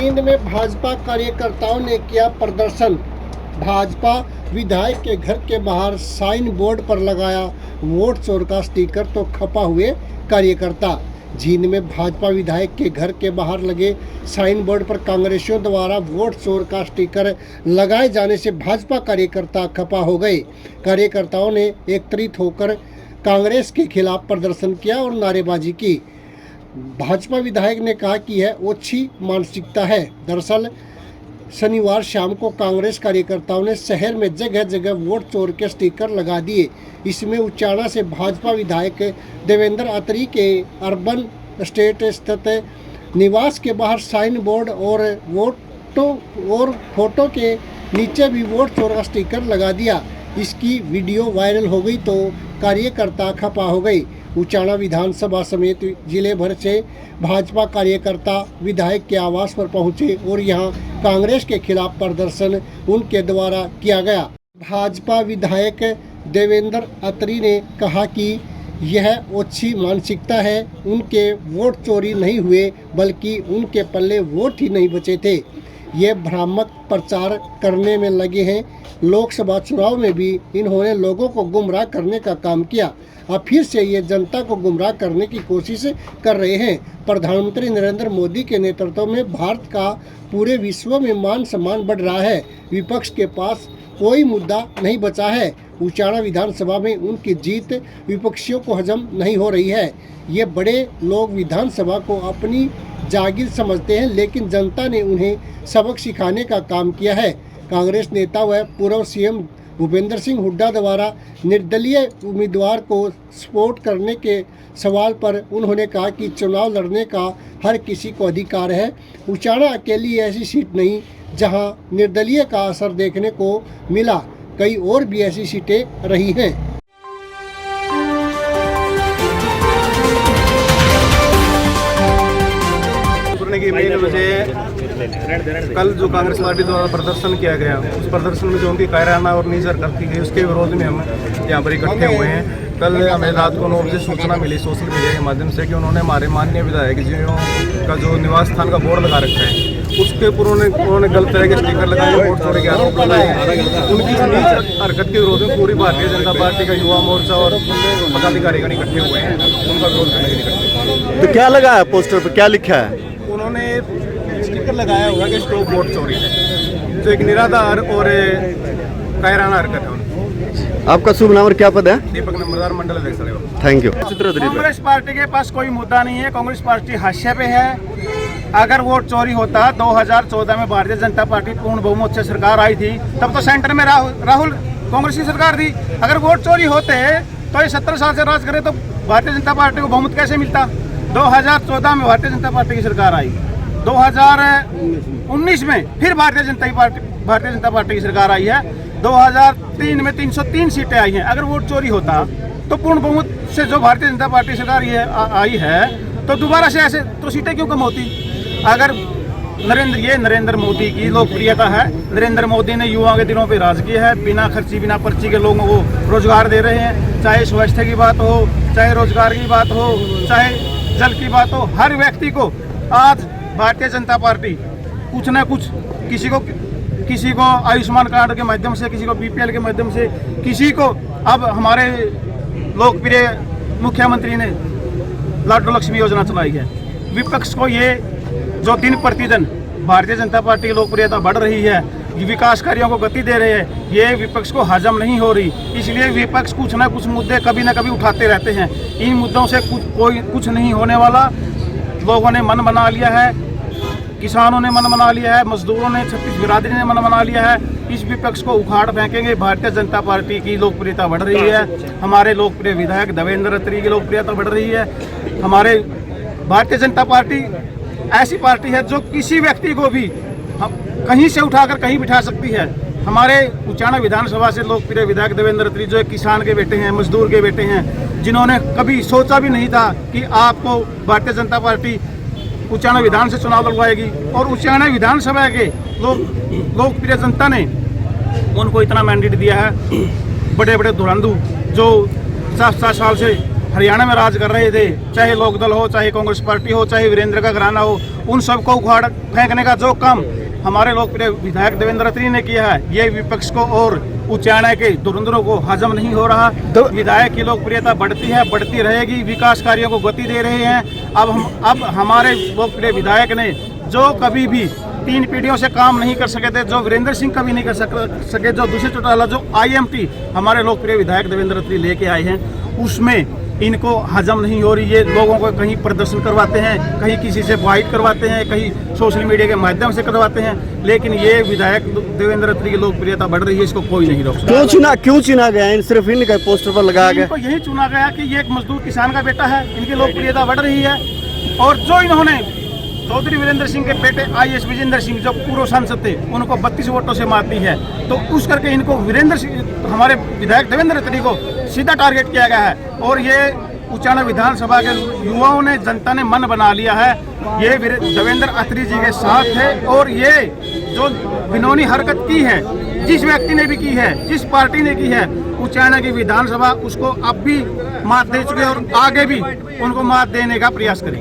जींद में भाजपा कार्यकर्ताओं ने किया प्रदर्शन। भाजपा विधायक के घर के बाहर साइन बोर्ड पर लगाया वोट चोर का स्टिकर तो खपा हुए कार्यकर्ता। जींद में भाजपा विधायक के घर के बाहर लगे साइन बोर्ड पर कांग्रेसियों द्वारा वोट चोर का स्टिकर लगाए जाने से भाजपा कार्यकर्ता खपा हो गए। कार्यकर्ताओं ने एकत्रित होकर कांग्रेस के खिलाफ प्रदर्शन किया और नारेबाजी की। भाजपा विधायक ने कहा कि यह ओछी मानसिकता है। दरअसल शनिवार शाम को कांग्रेस कार्यकर्ताओं ने शहर में जगह जगह वोट चोर के स्टिकर लगा दिए। इसमें उचाना से भाजपा विधायक देवेंद्र अत्री के अर्बन स्टेट स्थित निवास के बाहर साइन बोर्ड और फोटो के नीचे भी वोट चोर का स्टिकर लगा दिया। इसकी वीडियो वायरल हो गई तो कार्यकर्ता खपा हो गई। उचाना विधानसभा समेत जिले भर से भाजपा कार्यकर्ता विधायक के आवास पर पहुंचे और यहां कांग्रेस के खिलाफ प्रदर्शन उनके द्वारा किया गया। भाजपा विधायक देवेंद्र अत्री ने कहा कि यह ओछी मानसिकता है। उनके वोट चोरी नहीं हुए बल्कि उनके पल्ले वोट ही नहीं बचे थे। ये भ्रामक प्रचार करने में लगे हैं। लोकसभा चुनाव में भी इन्होंने लोगों को गुमराह करने का काम किया। अब फिर से ये जनता को गुमराह करने की कोशिश कर रहे हैं। प्रधानमंत्री नरेंद्र मोदी के नेतृत्व में भारत का पूरे विश्व में मान सम्मान बढ़ रहा है। विपक्ष के पास कोई मुद्दा नहीं बचा है। उचाना विधानसभा में उनकी जीत विपक्षियों को हजम नहीं हो रही है। ये बड़े लोग विधानसभा को अपनी जागीर समझते हैं, लेकिन जनता ने उन्हें सबक सिखाने का काम किया है। कांग्रेस नेता व पूर्व सीएम भूपेंद्र सिंह हुड्डा द्वारा निर्दलीय उम्मीदवार को सपोर्ट करने के सवाल पर उन्होंने कहा कि चुनाव लड़ने का हर किसी को अधिकार है। उचाना अकेली ऐसी सीट नहीं जहां निर्दलीय का असर देखने को मिला, कई और भी ऐसी सीटें रही हैं। की मेन वजह कल जो कांग्रेस पार्टी द्वारा प्रदर्शन किया गया, उस प्रदर्शन में जो उनकी कायराना और नीच हरकत की गई उसके विरोध में हम यहाँ पर इकट्ठे हुए हैं। कल हमें रात को 9 बजे सूचना मिली सोशल मीडिया के माध्यम से कि उन्होंने हमारे माननीय विधायक जी का जो निवास स्थान का बोर्ड लगा रखा है उसके ऊपर उन्होंने गलत तरह के स्टिकर लगाए, वोट चोरी के आरोप लगाए हैं। उनकी नीच हरकत के विरोध में पूरी भारतीय जनता पार्टी का युवा मोर्चा और पदाधिकारीगण इकट्ठे हुए हैं, उनका विरोध करने के लिए। तो क्या लगा है पोस्टर पर, क्या लिखा है? उन्होंने स्टिकर लगाया होगा कि स्टॉप वोट चोरी है, जो एक निराधार और कायराना हरकत है। आपका शुभ नाम और क्या पद है? दीपक नंबरदार, मंडल अध्यक्ष। Thank you. कांग्रेस पार्टी के पास कोई मुद्दा नहीं है। कांग्रेस पार्टी हाशिए पे है। अगर वोट चोरी होता 2014 में भारतीय जनता पार्टी पूर्ण बहुमत से सरकार आई थी, तब तो सेंटर में राहुल कांग्रेस की सरकार थी। अगर वोट चोरी होते तो ये 17 साल से राज करे तो भारतीय जनता पार्टी को बहुमत कैसे मिलता? 2014 में भारतीय जनता पार्टी की सरकार आई, 2019 में फिर भारतीय जनता पार्टी की सरकार आई है, 2003 में 303 सीटें आई हैं। अगर वोट चोरी होता तो पूर्ण बहुमत से जो भारतीय जनता पार्टी सरकार आई है तो दोबारा से ऐसे तो सीटें क्यों कम होती? अगर नरेंद्र मोदी की लोकप्रियता है। नरेंद्र मोदी ने युवाओं के दिलों पे राज किया है। बिना खर्ची बिना पर्ची के लोगों को रोजगार दे रहे हैं। चाहे स्वास्थ्य की बात हो, चाहे रोजगार की बात हो, चाहे जल की बात हो, हर व्यक्ति को आज भारतीय जनता पार्टी कुछ न कुछ किसी को आयुष्मान कार्ड के माध्यम से, किसी को बीपीएल के माध्यम से, किसी को अब हमारे लोकप्रिय मुख्यमंत्री ने लाडो लक्ष्मी योजना चलाई है। विपक्ष को ये जो दिन प्रतिदिन भारतीय जनता पार्टी की लोकप्रियता बढ़ रही है, विकास कार्यों को गति दे रहे हैं, ये विपक्ष को हजम नहीं हो रही। इसलिए विपक्ष कुछ ना कुछ मुद्दे कभी ना कभी उठाते रहते हैं। इन मुद्दों से कुछ नहीं होने वाला। लोगों ने मन बना लिया है, किसानों ने मन बना लिया है, मजदूरों ने, छत्तीस बिरादरी ने मन बना लिया है। इस विपक्ष को उखाड़ फेंकेंगे। भारतीय जनता पार्टी की लोकप्रियता बढ़ रही है। हमारे लोकप्रिय विधायक देवेंद्र अत्री की लोकप्रियता बढ़ रही है। हमारे भारतीय जनता पार्टी ऐसी पार्टी है जो किसी व्यक्ति को भी कहीं से उठाकर कहीं बिठा सकती है। हमारे उचाना विधानसभा से लोकप्रिय विधायक देवेंद्र अत्री जो एक किसान के बेटे हैं, मजदूर के बेटे हैं, जिन्होंने कभी सोचा भी नहीं था कि आपको भारतीय जनता पार्टी उचाना विधान से चुनाव लड़वाएगी। और उचाना विधानसभा के लोकप्रिय जनता ने उनको इतना मैंडेट दिया है। बड़े बड़े धुरंधर जो 7 साल से हरियाणा में राज कर रहे थे, चाहे लोकदल हो, चाहे कांग्रेस पार्टी हो, चाहे वीरेंद्र का घराना हो, उन सबको उखाड़ फेंकने का जो काम हमारे लोकप्रिय विधायक देवेंद्र अत्री ने किया है, ये विपक्ष को और उच्चारण के धुरंधरों को हजम नहीं हो रहा। विधायक की लोकप्रियता बढ़ती है, बढ़ती रहेगी, विकास कार्यों को गति दे रहे हैं। अब हमारे लोकप्रिय विधायक ने जो कभी भी 3 पीढ़ियों से काम नहीं कर सके थे, जो वीरेंद्र सिंह कभी नहीं कर सके, जो दूसरे चौटाला जो IMT हमारे लोकप्रिय विधायक देवेंद्र अत्री लेके आए हैं, उसमें इनको हजम नहीं हो रही है। लोगों को कहीं प्रदर्शन करवाते हैं, कहीं किसी से फाइट करवाते हैं, कहीं सोशल मीडिया के माध्यम से करवाते हैं, लेकिन ये विधायक देवेंद्र अत्री की लोकप्रियता बढ़ रही है, इसको कोई नहीं रोक सकता। क्यों चुना गया? सिर्फ इनका पोस्टर पर लगाया गया? इनको यही चुना गया कि ये एक मजदूर किसान का बेटा है, इनकी लोकप्रियता बढ़ रही है। और जो इन्होंने चौधरी वीरेंद्र सिंह के बेटे IAS विजेंद्र सिंह जो पूर्व सांसद थे, उनको 32 वोटों से मात दी है, तो उस करके इनको वीरेंद्र सिंह हमारे विधायक देवेंद्र अत्री को सीधा टारगेट किया गया है। और ये उचाना विधानसभा के युवाओं ने, जनता ने मन बना लिया है, ये देवेंद्र अत्री जी के साथ है। और ये जो घिनौनी हरकत की है, जिस व्यक्ति ने भी की है, जिस पार्टी ने की है, उचाना की विधानसभा उसको अब भी मात दे चुके और आगे भी उनको मात देने का प्रयास करें।